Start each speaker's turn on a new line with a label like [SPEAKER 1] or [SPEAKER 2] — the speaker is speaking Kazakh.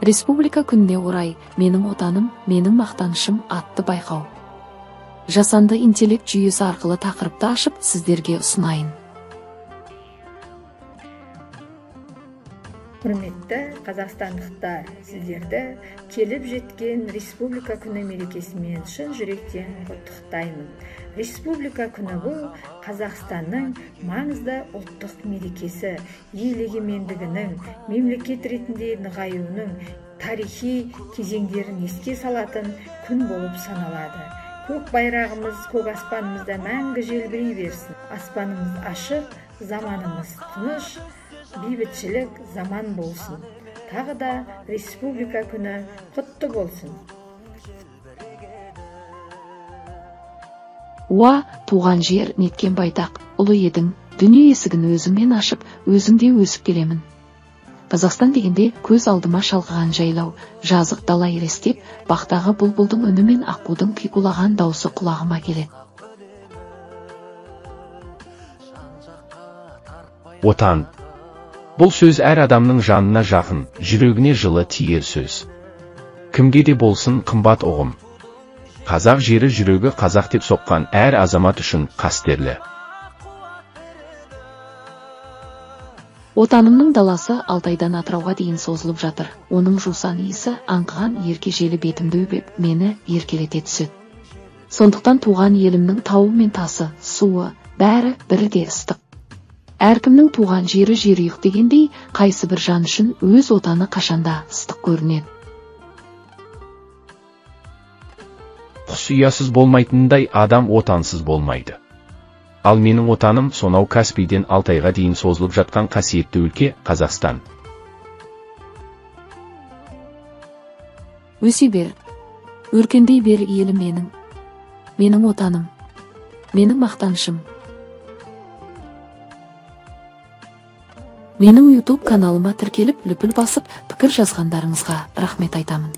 [SPEAKER 1] Республика күніне орай «Менің отаным, менің мақтанышым» атты байқау. Жасанды интеллект жүйесі арқылы тақырыпты ашып, сіздерге ұсынайын.
[SPEAKER 2] Құрметті қазақстандықтар, сіздерді келіп жеткен Республика күні мерекесімен шын жүректен құттықтаймын. Республика күні бұл Қазақстанның маңызды ұлттық мерекесі, ел егемендігінің, мемлекет ретінде нығаюының тарихи кезеңдерін еске салатын күн болып саналады. Көк байрағымыз көк аспанымызда мәңгі желбірей берсін. Аспанымыз ашық, заманымыз тыныш, бейбітшілік заман болсын. Тағы да Республика күні құтты болсын.
[SPEAKER 1] Уа, туған жер неткен байтақ, ұлы едің, дүние есігін өзіңмен ашып, өзіңде өсіп келемін. Қазақстан дегенде көз алдыма шалқыған жайлау, жазық дала елестеп, бақтағы бұлбұлдың үні мен аққудың қиқулаған даусы құлағыма келеді.
[SPEAKER 3] Отан. Бұл сөз әр адамның жанына жақын, жүрегіне жылы тиер сөз. Кімге де болсын қымбат ұғым. Қазақ жері жүрегі қазақ деп соққан әр азамат үшін қастерлі.
[SPEAKER 1] Отанымның даласы Алтайдан Атырауға дейін созылып жатыр. Оның жусан иісі аңқыған еркежелі бетімді өбеп, мені еркелете түседі. Сондықтан туған елімнің тауы мен тасы, суы, бәрі бірге ыстық. Әркімнің туған жері жерұйық дегендей, қайсы бір жан үшін өз отаны қашанда ыстық көрінеді.
[SPEAKER 3] Құс ұясыз болмайтындай адам отансыз болмайды. Ал менің отаным сонау Каспийден Алтайға дейін созылып жатқан қасиетті өлке Қазақстан.
[SPEAKER 1] Өсе бер, өркендей бер елім менің. Менің отаным, менің мақтанышым. Менің YouTube каналыма тіркеліп, лүпіл басып, пікір жазғандарыңызға рахмет айтамын.